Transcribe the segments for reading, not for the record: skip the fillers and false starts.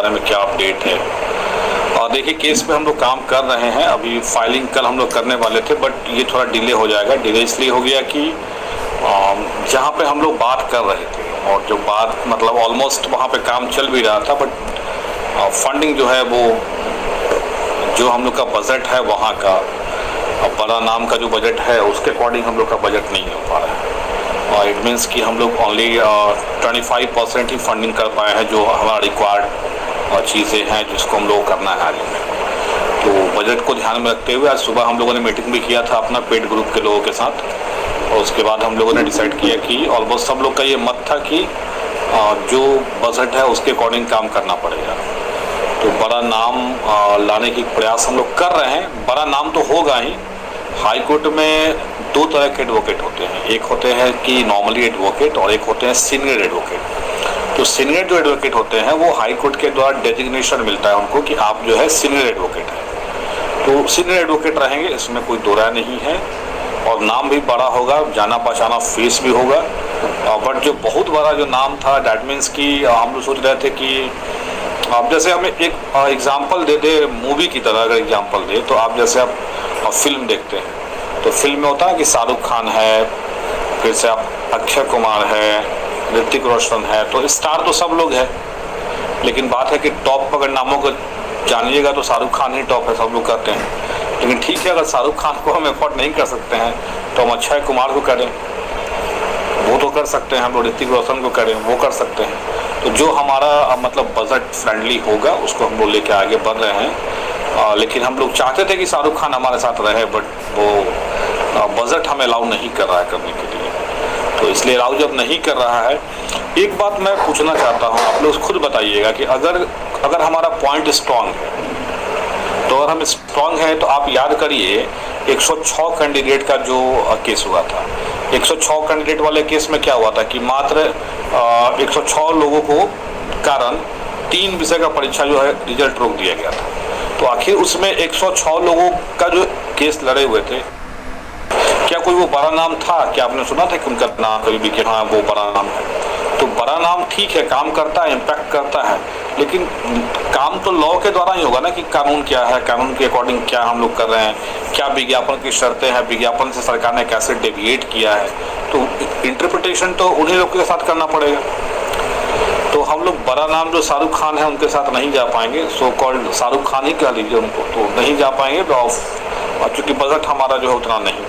बारे में क्या अपडेट है। और देखिए केस पे हम लोग काम कर रहे हैं, अभी फाइलिंग कल हम लोग करने वाले थे, बट ये थोड़ा डिले हो जाएगा। डिले इसलिए हो गया कि जहाँ पे हम लोग बात कर रहे थे और जो बात मतलब ऑलमोस्ट वहाँ पे काम चल भी रहा था, बट फंडिंग जो है वो जो हम लोग का बजट है वहाँ का बड़ा नाम का जो बजट है उसके अकॉर्डिंग हम लोग का बजट नहीं हो पा रहा है। और इट मीन्स कि हम लोग ओनली 25% ही फंडिंग कर पाए हैं जो हमारा रिक्वायर्ड चीज़ें हैं जिसको हम लोग करना है आगे में। तो बजट को ध्यान में रखते हुए आज सुबह हम लोगों ने मीटिंग भी किया था अपना पेड ग्रुप के लोगों के साथ, और उसके बाद हम लोगों ने डिसाइड किया कि ऑलमोस्ट सब लोग का ये मत था कि जो बजट है उसके अकॉर्डिंग काम करना पड़ेगा। तो बड़ा नाम लाने की प्रयास हम लोग कर रहे हैं। बड़ा नाम तो होगा ही। हाई कोर्ट में दो तरह के एडवोकेट होते हैं, एक होते हैं कि नॉर्मली एडवोकेट और एक होते हैं सीनियर एडवोकेट। तो सीनियर जो एडवोकेट होते हैं वो हाई कोर्ट के द्वारा डेजिग्नेशन मिलता है उनको कि आप जो है सीनियर एडवोकेट हैं। तो सीनियर एडवोकेट रहेंगे, इसमें कोई दो राय नहीं है, और नाम भी बड़ा होगा, जाना पहचाना फेस भी होगा। बट जो बहुत बड़ा जो नाम था डैट मीन्स कि हम लोग सोच रहे थे कि आप जैसे हमें एक एग्जांपल दे दे मूवी की तरह, अगर एग्जांपल दे तो आप जैसे आप फिल्म देखते हैं तो फिल्म में होता है कि शाहरुख खान है, फिर से आप अक्षय कुमार है, ऋतिक रोशन है, तो स्टार तो सब लोग हैं, लेकिन बात है कि टॉप अगर नामों को जानिएगा तो शाहरुख खान ही टॉप है, सब लोग कहते हैं। लेकिन ठीक है, अगर शाहरुख खान को हम अफोर्ड नहीं कर सकते हैं तो हम अक्षय कुमार को करें, वो तो कर सकते हैं, हम लोग ऋतिक रोशन को करें, वो कर सकते हैं। तो जो हमारा मतलब बजट फ्रेंडली होगा उसको हम लोग लेके आगे बढ़ रहे हैं। लेकिन हम लोग चाहते थे कि शाहरुख खान हमारे साथ रहे, बट वो बजट हमें अलाउ नहीं कर रहा है करने के लिए। तो इसलिए अलाउ जब नहीं कर रहा है, एक बात मैं पूछना चाहता हूँ, आप लोग खुद बताइएगा कि अगर हमारा पॉइंट स्ट्रांग है, तो अगर हम स्ट्रांग हैं तो आप याद करिए 106 कैंडिडेट का जो केस हुआ था, 106 कैंडिडेट वाले केस में क्या हुआ था कि मात्र 106 लोगों को कारण 3 विषय का परीक्षा जो है रिजल्ट रोक दिया गया था। तो आखिर उसमें 106 लोगों का जो केस लड़े हुए थे, क्या कोई वो बड़ा नाम था? क्या आपने सुना था कि उनका नाम कभी भी कि हाँ वो बड़ा नाम है? तो बड़ा नाम ठीक है, काम करता है, इम्पैक्ट करता है, लेकिन काम तो लॉ के द्वारा ही होगा ना कि कानून क्या है, कानून के अकॉर्डिंग क्या हम लोग कर रहे हैं, क्या विज्ञापन की शर्तें हैं, विज्ञापन से सरकार ने कैसे डेविएट किया है, तो इंटरप्रिटेशन तो उन्हीं लोग के साथ करना पड़ेगा। तो हम लोग बड़ा नाम जो शाहरुख खान है उनके साथ नहीं जा पाएंगे, सो कॉल्ड शाहरुख खान ही कह लीजिए उनको, तो नहीं जा पाएंगे। चूँकि बजट हमारा जो है उतना नहीं,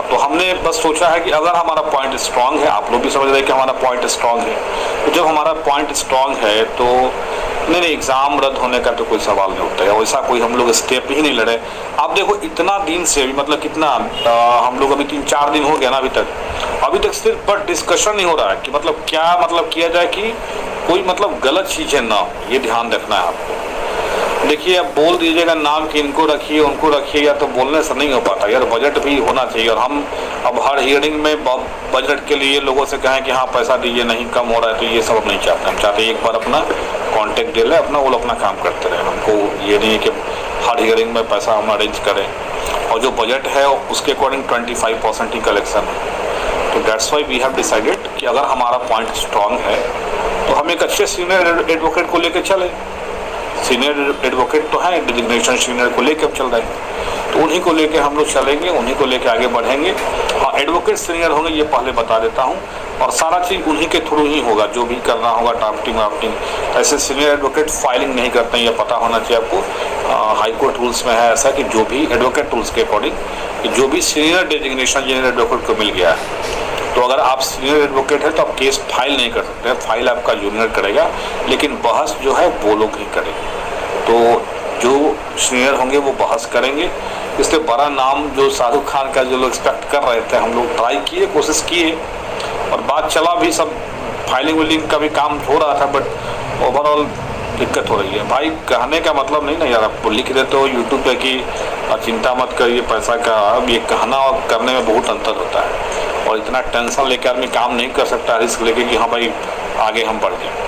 तो हमने बस सोचा है कि अगर हमारा पॉइंट स्ट्रांग है, आप लोग भी समझ रहे हैं कि हमारा पॉइंट स्ट्रांग है, तो जब हमारा पॉइंट स्ट्रांग है तो नहीं एग्ज़ाम रद्द होने का तो कोई सवाल नहीं उठता है, वैसा कोई हम लोग स्टेप ही नहीं लड़े। आप देखो इतना दिन से भी मतलब कितना हम लोग अभी 3-4 दिन हो गया ना, अभी तक सिर्फ पर डिस्कशन नहीं हो रहा है कि मतलब क्या मतलब किया जाए कि कोई मतलब गलत चीज़ें ना हो, ये ध्यान रखना है आपको। देखिए अब बोल दीजिएगा नाम कि इनको रखिए उनको रखिए, या तो बोलने से नहीं हो पाता यार, बजट भी होना चाहिए। और हम अब हर हियरिंग में बजट के लिए लोगों से कहें कि हाँ पैसा दीजिए, नहीं कम हो रहा है, तो ये सब नहीं चाहते। हम चाहते हैं एक बार अपना कॉन्टेक्ट दे लें, अपना वो अपना काम करते रहें। हमको ये नहीं है कि हर हियरिंग में पैसा हम अरेंज करें, और जो बजट है उसके अकॉर्डिंग 25% ही कलेक्शन है। तो that's why we have decided कि अगर हमारा पॉइंट स्ट्रांग है तो हम एक अच्छे सीनियर एडवोकेट को लेकर चले। सीनियर एडवोकेट तो है, डिजिग्नेशन सीनियर को लेकर चल रहे हैं, तो उन्हीं को लेकर हम लोग चलेंगे, उन्हीं को लेकर आगे बढ़ेंगे। हाँ एडवोकेट सीनियर होंगे ये पहले बता देता हूँ, और सारा चीज़ उन्हीं के थ्रू ही होगा, जो भी करना होगा ड्राफ्टिंग वाफ्टिंग। ऐसे सीनियर एडवोकेट फाइलिंग नहीं करते हैं, ये पता होना चाहिए आपको। हाई कोर्ट रूल्स में है ऐसा कि जो भी एडवोकेट रूल्स के अकॉर्डिंग जो भी सीनियर डिजिग्नेशन जूनियर एडवोकेट को मिल गया है, तो अगर आप सीनियर एडवोकेट है तो आप केस फाइल नहीं कर सकते, फाइल आपका जूनियर करेगा, लेकिन बहस जो है वो लोग ही करेंगे। तो जो सीनियर होंगे वो बहस करेंगे। इसलिए बड़ा नाम जो शाहरुख खान का जो लोग एक्सपेक्ट कर रहे थे, हम लोग ट्राई किए, कोशिश किए, और बात चला भी, सब फाइलिंग विलिंग का भी काम हो रहा था, बट ओवरऑल दिक्कत हो रही है। भाई कहने का मतलब नहीं ना यार, आपको लिख देते हो यूट्यूब पे कि चिंता मत करिए पैसा का, अब ये कहना और करने में बहुत अंतर होता है, और इतना टेंशन लेकर आदमी काम नहीं कर सकता रिस्क लेके कि हाँ भाई आगे हम बढ़ जाए।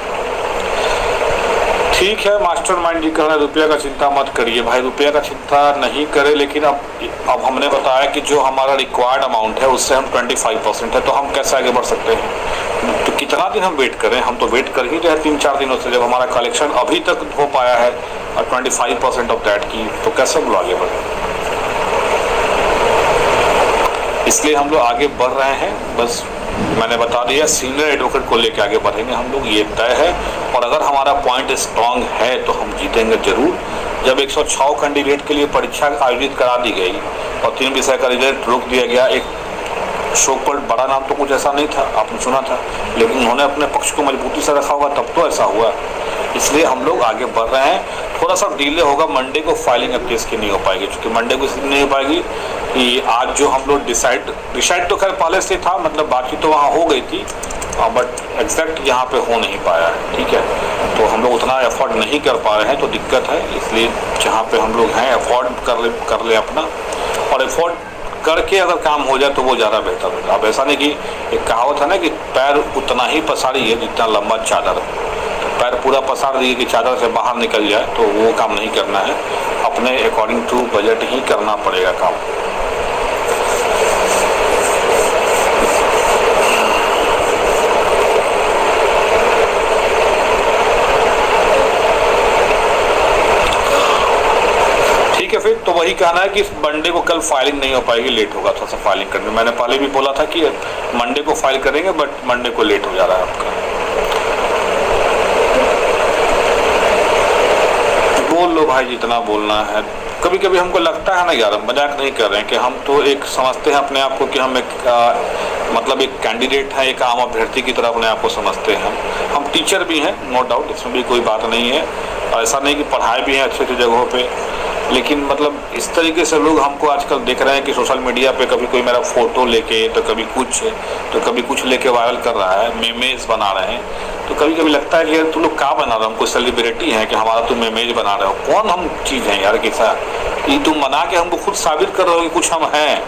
ठीक है, मास्टरमाइंड जी कह रहे हैं रुपया का चिंता मत करिए। भाई रुपया का चिंता नहीं करें, लेकिन अब हमने बताया कि जो हमारा रिक्वायर्ड अमाउंट है उससे हम 25% है, तो हम कैसे आगे बढ़ सकते हैं? तो कितना दिन हम वेट करें, हम तो वेट कर ही रहे 3-4 दिनों से। जब हमारा कलेक्शन अभी तक हो पाया है और 25% ऑफ दैट की, तो कैसे हम लोग आगे बढ़े। इसलिए हम लोग आगे बढ़ रहे हैं। बस मैंने बता दिया, सीनियर एडवोकेट को लेकर आगे बढ़ेंगे हम लोग, ये तय है। और अगर हमारा पॉइंट स्ट्रांग है तो हम जीतेंगे जरूर। जब 106 कैंडिडेट के लिए परीक्षा आयोजित करा दी गई और 3 विषय का रिजल्ट रोक दिया गया, एक शो पर बड़ा नाम तो कुछ ऐसा नहीं था, आपने सुना था, लेकिन उन्होंने अपने पक्ष को मजबूती से रखा होगा, तब तो ऐसा हुआ। इसलिए हम लोग आगे बढ़ रहे हैं। थोड़ा सा डिले होगा, मंडे को फाइलिंग अब केस की नहीं हो पाएगी, क्योंकि मंडे को इसलिए नहीं हो पाएगी कि आज जो हम लोग डिसाइड तो खैर पहले से था, मतलब बातचीत तो वहाँ हो गई थी, बट एग्जैक्ट यहाँ पे हो नहीं पाया है। ठीक है, तो हम लोग उतना एफर्ट नहीं कर पा रहे हैं, तो दिक्कत है। इसलिए जहाँ पे हम लोग हैं एफर्ट कर ले अपना, और एफर्ट करके अगर काम हो जाए तो वो ज़्यादा बेहतर होगा। अब ऐसा नहीं कि एक कहावत है ना कि पैर उतना ही पसारिए जितना लंबा चादर, पैर पूरा पसार दिए कि चादर से बाहर निकल जाए, तो वो काम नहीं करना है। अपने अकॉर्डिंग टू बजट ही करना पड़ेगा काम। ठीक है, फिर तो वही कहना है कि मंडे को कल फाइलिंग नहीं हो पाएगी, लेट होगा थोड़ा सा फाइलिंग करने। मैंने पहले भी बोला था कि मंडे को फाइल करेंगे, बट मंडे को लेट हो जा रहा है आपका। बोल लो भाई जितना बोलना है। कभी कभी हमको लगता है ना यार, मजाक नहीं कर रहे हैं, कि हम तो एक समझते हैं अपने आप को कि हम एक मतलब एक कैंडिडेट है, एक आम अभ्यर्थी की तरह अपने आप को समझते हैं। हम टीचर भी हैं, नो डाउट, इसमें भी कोई बात नहीं है। ऐसा नहीं कि पढ़ाए भी हैं अच्छी अच्छी जगहों पे, लेकिन मतलब इस तरीके से लोग हमको आजकल देख रहे हैं कि सोशल मीडिया पे कभी कोई मेरा फोटो लेके, तो कभी कुछ लेके वायरल कर रहा है, मेमेज बना रहे हैं। तो कभी कभी लगता है कि यार तुम लोग क्या बना रहे हो, हम कोई सेलिब्रिटी हैं कि हमारा तुम मेमेज बना रहे हो? कौन हम चीज़ हैं यार, कैसा ये तुम बना के हमको खुद साबित कर रहे हो कि कुछ हम हैं।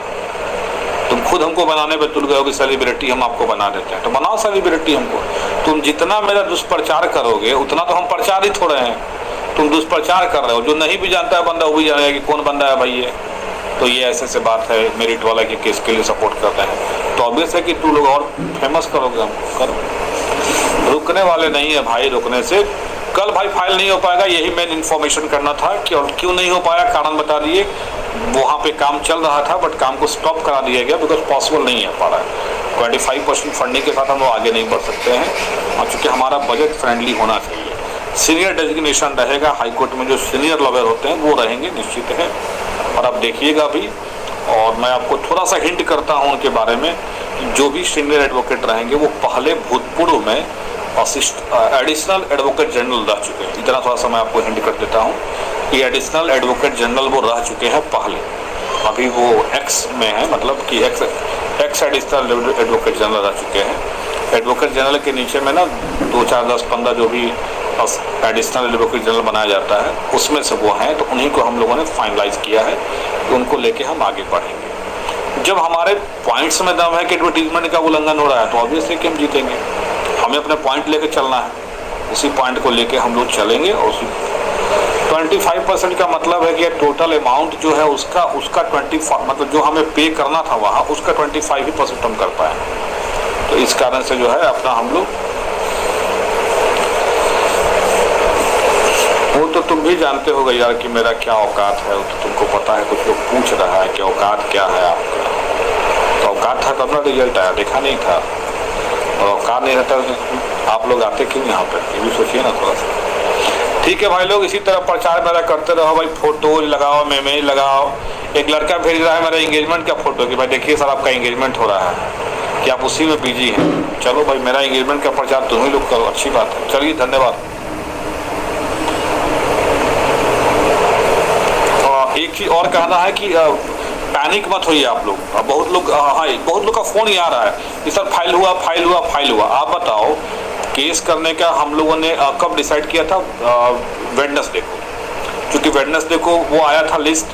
तुम खुद हमको बनाने पे तुल गए हो कि सेलिब्रिटी हम आपको बना देते हैं, तो बनाओ सेलिब्रिटी हमको। तुम जितना मेरा दुष्प्रचार करोगे उतना तो हम प्रचारित हो रहे हैं। तुम दुष्प्रचार कर रहे हो, जो नहीं भी जानता है बंदा वो भी जानेगा कि कौन बंदा है भाई ये। तो ये ऐसे बात है, मेरिट वाला के केस के लिए सपोर्ट करते हैं, तो ऑब्वियस है कि तू लोग और फेमस करोगे हमको। करो, रुकने वाले नहीं है भाई, रुकने से कल भाई फाइल नहीं हो पाएगा। यही मेन इन्फॉर्मेशन करना था कि और क्यों नहीं हो पाया, कारण बता दिए। वहाँ पे काम चल रहा था, बट काम को स्टॉप करा दिया गया बिकॉज पॉसिबल नहीं है पा रहा है। 25% फंडिंग के साथ हम लोग आगे नहीं बढ़ सकते हैं, और चूँकि हमारा बजट फ्रेंडली होना चाहिए। सीनियर डेजिग्नेशन रहेगा, हाईकोर्ट में जो सीनियर लॉयर होते हैं वो रहेंगे, निश्चित है। और आप देखिएगा भी, और मैं आपको थोड़ा सा हिंट करता हूँ उनके बारे में, जो भी सीनियर एडवोकेट रहेंगे वो पहले भूतपूर्व में एडिशनल एडवोकेट जनरल रह चुके हैं। इतना थोड़ा सा मैं आपको हिंट कर देता हूँ कि एडिशनल एडवोकेट जनरल वो रह चुके हैं पहले। अभी वो एक्स में है, मतलब कि एक्स एडिशनल एडवोकेट जनरल रह चुके हैं। एडवोकेट जनरल के नीचे में ना 2, 4, 10, 15 जो भी एडिशनल एडवोकेट जनरल बनाया जाता है, उसमें से वो हैं। तो उन्हीं को हम लोगों ने फाइनलाइज किया है कि उनको लेके हम आगे बढ़ेंगे। जब हमारे पॉइंट्स में दम है कि एडवर्टीजमेंट का उल्लंघन हो रहा है, तो ऑब्वियसली कि हम जीतेंगे। हमें अपने पॉइंट लेके चलना है, उसी पॉइंट को लेके हम लोग चलेंगे। और 25% का मतलब है कि टोटल अमाउंट जो है उसका 25, मतलब जो हमें पे करना था वहाँ, उसका 25% हम कर पाए। तो इस कारण से जो है अपना हम लोग, वो तो तुम भी जानते होगे यार कि मेरा क्या औकात है, वो तो तुमको पता है। कुछ लोग पूछ रहा है कि औकात क्या है आपका, तो औकात था तब ना रिजल्ट आया, देखा नहीं था। और औकात नहीं रहता तो आप लोग आते क्यों यहाँ पे, ये भी सोचिए ना थोड़ा सा। ठीक है भाई लोग, इसी तरह प्रचार मेरा करते रहो भाई। फोटो लगाओ, मेमेज लगाओ। एक लड़का भेज रहा है मेरा एंगेजमेंट का फोटो कि भाई देखिए सर आपका एंगेजमेंट हो रहा है, कि आप उसी में बिजी हैं। चलो भाई, मेरा एंगेजमेंट का प्रचार तुम ही लोग करो, अच्छी बात है। चलिए, धन्यवाद। एक चीज और कहना है कि पैनिक मत होइए आप लोग। बहुत लोग का फोन ही आ रहा है कि सर फाइल हुआ। आप बताओ, केस करने का हम लोगों ने कब डिसाइड किया था? वेडनेसडे को, क्योंकि वेडनेसडे को वो आया था लिस्ट,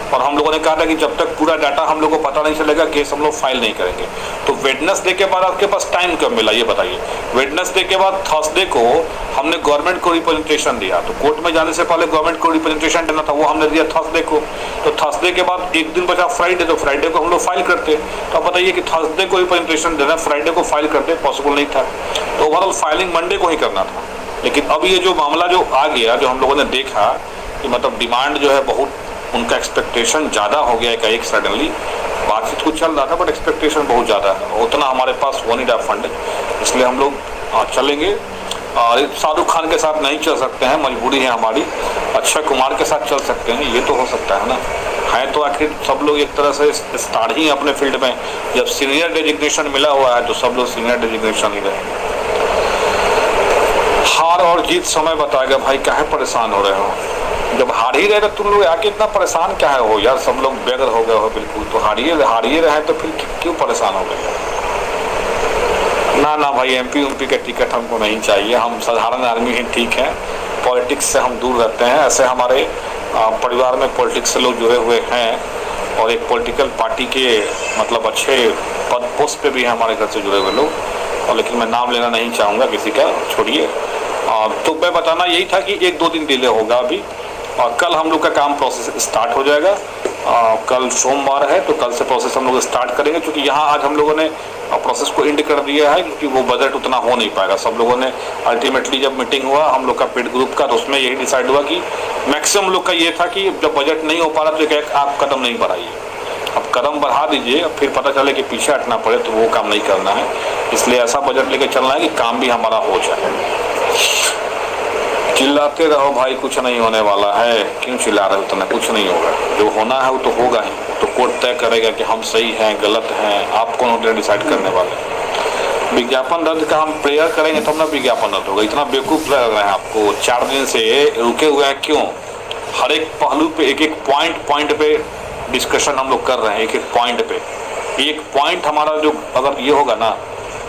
और हम लोगों ने कहा था कि जब तक पूरा डाटा हम लोग को पता नहीं चलेगा केस हम लोग फाइल नहीं करेंगे। तो वेडनेसडे के बाद आपके पास टाइम कब मिला ये बताइए। वेडनेसडे के बाद थर्सडे को हमने गवर्नमेंट को रिप्रेजेंटेशन दिया, तो कोर्ट में जाने से पहले गवर्नमेंट को रिप्रेजेंटेशन देना था, वो हमने दिया थर्सडे को। तो थर्सडे के बाद एक दिन बचा फ्राइडे, तो फ्राइडे को हम लोग फाइल करते। तो आप बताइए कि थर्सडे को रिप्रेजेंटेशन देना, फ्राइडे को फाइल करते, पॉसिबल नहीं था। तो ओवरऑल फाइलिंग मंडे को ही करना था। लेकिन अब ये जो मामला जो आ गया, जो हम लोगों ने देखा कि मतलब डिमांड जो है बहुत, उनका एक्सपेक्टेशन ज़्यादा हो गया है, एक सडनली बातचीत कुछ चल रहा था बट एक्सपेक्टेशन बहुत ज़्यादा है, उतना हमारे पास हो नहीं रहा फंड, इसलिए हम लोग चलेंगे। शाहरुख खान के साथ नहीं चल सकते हैं, मजबूरी है हमारी। अक्षय कुमार के साथ चल सकते हैं, ये तो हो सकता है ना, है तो आखिर सब लोग एक तरह से स्टार ही अपने फील्ड में। जब सीनियर डेजिग्नेशन मिला हुआ है तो सब लोग सीनियर डेजिग्नेशन ही रहे। हार और जीत समय बताएगा भाई, काहे परेशान हो रहे हो? जब हार ही रहे तो तुम लोग आके इतना परेशान क्या हो यार, सब लोग बेघर हो गए हो बिल्कुल, तो हारिए रहे तो फिर क्यों परेशान हो गए? ना भाई, एमपी का टिकट हमको नहीं चाहिए, हम साधारण आदमी ही ठीक है, पॉलिटिक्स से हम दूर रहते हैं। ऐसे हमारे परिवार में पॉलिटिक्स से लोग जुड़े हुए हैं और एक पॉलिटिकल पार्टी के मतलब अच्छे पद पोस्ट पे भी हैं हमारे घर से जुड़े हुए लोग, और लेकिन मैं नाम लेना नहीं चाहूँगा किसी का, छोड़िए। तो मैं बताना यही था कि 1-2 दिन डिले होगा अभी, और कल हम लोग का काम प्रोसेस स्टार्ट हो जाएगा। कल सोमवार है तो कल से प्रोसेस हम लोग स्टार्ट करेंगे, क्योंकि यहाँ आज हम लोगों ने प्रोसेस को एंड कर दिया है, क्योंकि वो बजट उतना हो नहीं पाएगा। सब लोगों ने अल्टीमेटली जब मीटिंग हुआ हम लोग का पेड ग्रुप का, तो उसमें यही डिसाइड हुआ कि मैक्सिमम लोग का ये था कि जब बजट नहीं हो पा रहा तो एक आप कदम नहीं बढ़ाइए, अब कदम बढ़ा दीजिए, अब फिर पता चले कि पीछे हटना पड़े तो वो काम नहीं करना है। इसलिए ऐसा बजट लेके चलना है कि काम भी हमारा हो जाए। चिल्लाते रहो भाई, कुछ नहीं होने वाला है, क्यों चिल्ला रहे हो उतना, कुछ नहीं होगा, जो होना है वो तो होगा ही। तो कोर्ट तय करेगा कि हम सही हैं गलत हैं, आप कौन होते डिसाइड करने वाले। विज्ञापन रद्द का हम प्रेयर करेंगे तब ना विज्ञापन रद्द होगा। इतना बेवकूफ़ लग रहा है आपको, 4 दिन से रुके हुए हैं क्यों? हर एक पहलू पे एक पॉइंट पे डिस्कशन हम लोग कर रहे हैं, एक पॉइंट पे। एक पॉइंट हमारा जो अगर ये होगा ना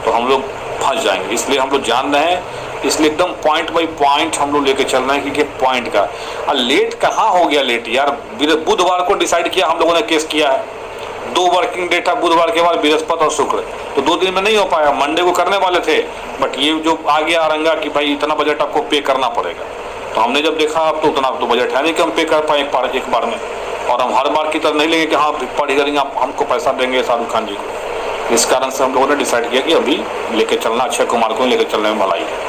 तो हम लोग फंस जाएंगे, इसलिए हम लोग जान रहे हैं, इसलिए एकदम पॉइंट बाई पॉइंट हम लोग लेके चल रहे हैं कि पॉइंट का। और लेट कहाँ हो गया लेट यार, बुधवार को डिसाइड किया हम लोगों ने केस किया है, 2 वर्किंग डे था, बुधवार के बाद बृहस्पति और शुक्र, तो 2 दिन में नहीं हो पाया। मंडे को करने वाले थे बट ये जो आ गया आरंगा कि भाई इतना बजट आपको पे करना पड़ेगा, तो हमने जब देखा अब तो उतना तो बजट है नहीं कि हम पे कर पाए एक बार में, और हम हर बार की तरह नहीं लेंगे कि हाँ पढ़ी करेंगे आप हमको पैसा देंगे शाहरुख खान जी को। इस कारण से हम लोगों ने डिसाइड किया कि अभी लेके चलना, अक्षय कुमार को लेके चलने में भलाई है।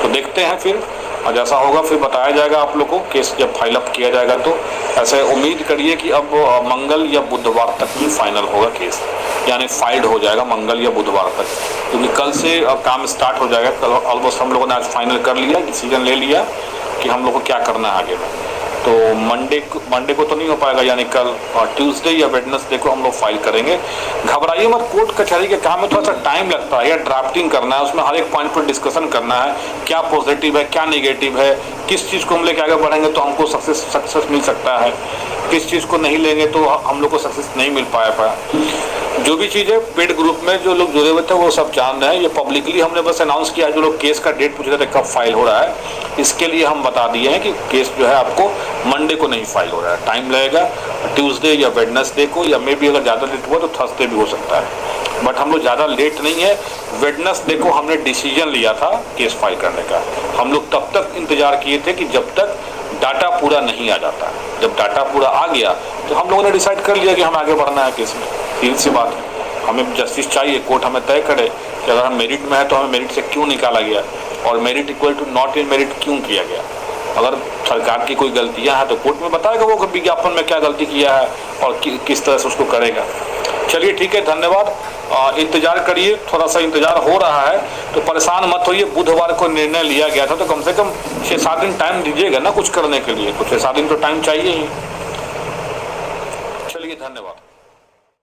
तो देखते हैं फिर, और जैसा होगा फिर बताया जाएगा आप लोग को, केस जब फाइल अप किया जाएगा। तो ऐसे उम्मीद करिए कि अब मंगल या बुधवार तक ही फाइनल होगा केस, यानी फाइल्ड हो जाएगा मंगल या बुधवार तक, क्योंकि कल से काम स्टार्ट हो जाएगा। कल ऑलमोस्ट हम लोगों ने आज फाइनल कर लिया, डिसीजन ले लिया कि हम लोग को क्या करना है आगे में। तो मंडे को तो नहीं हो पाएगा, यानी कल ट्यूसडे या वेडनेसडे को हम लोग फाइल करेंगे। घबराइए मत, कोर्ट कचहरी के काम में थोड़ा सा टाइम लगता है, या ड्राफ्टिंग करना है, उसमें हर एक पॉइंट पर डिस्कशन करना है, क्या पॉजिटिव है क्या नेगेटिव है, किस चीज़ को हम लेके आगे बढ़ेंगे तो हमको सक्सेस मिल सकता है, किस चीज़ को नहीं लेंगे तो हम लोग को सक्सेस नहीं मिल पाया। जो भी चीज़ है पेड ग्रुप में जो लोग जुड़े हुए थे वो सब जान रहे हैं। ये पब्लिकली हमने बस अनाउंस किया है, जो लोग केस का डेट पूछ रहे थे कब फाइल हो रहा है, इसके लिए हम बता दिए हैं कि केस जो है आपको मंडे को नहीं फाइल हो रहा है, टाइम लगेगा ट्यूसडे या वेडनेसडे को, या मे भी अगर ज़्यादा लेट हुआ तो थर्सडे भी हो सकता है, बट हम लोग ज़्यादा लेट नहीं है। वेडनेसडे को हमने डिसीजन लिया था केस फाइल करने का, हम लोग तब तक इंतजार किए थे कि जब तक डाटा पूरा नहीं आ जाता। जब डाटा पूरा आ गया तो हम लोगों ने डिसाइड कर लिया कि हम आगे बढ़ना है केस में। सीधी सी बात है, हमें जस्टिस चाहिए, कोर्ट हमें तय करे कि अगर हम मेरिट में है तो हमें मेरिट से क्यों निकाला गया, और merit equal to not in merit क्यों किया गया। अगर सरकार की कोई गलतियां हैं तो कोर्ट में बताएगा वो विज्ञापन में क्या गलती किया है और किस तरह से उसको करेगा। चलिए ठीक है, धन्यवाद। इंतजार करिए, थोड़ा सा इंतजार हो रहा है तो परेशान मत होइए। बुधवार को निर्णय लिया गया था तो कम से कम 6-7 दिन टाइम दीजिएगा ना कुछ करने के लिए, तो 6-7 दिन तो टाइम चाहिए ही। चलिए धन्यवाद।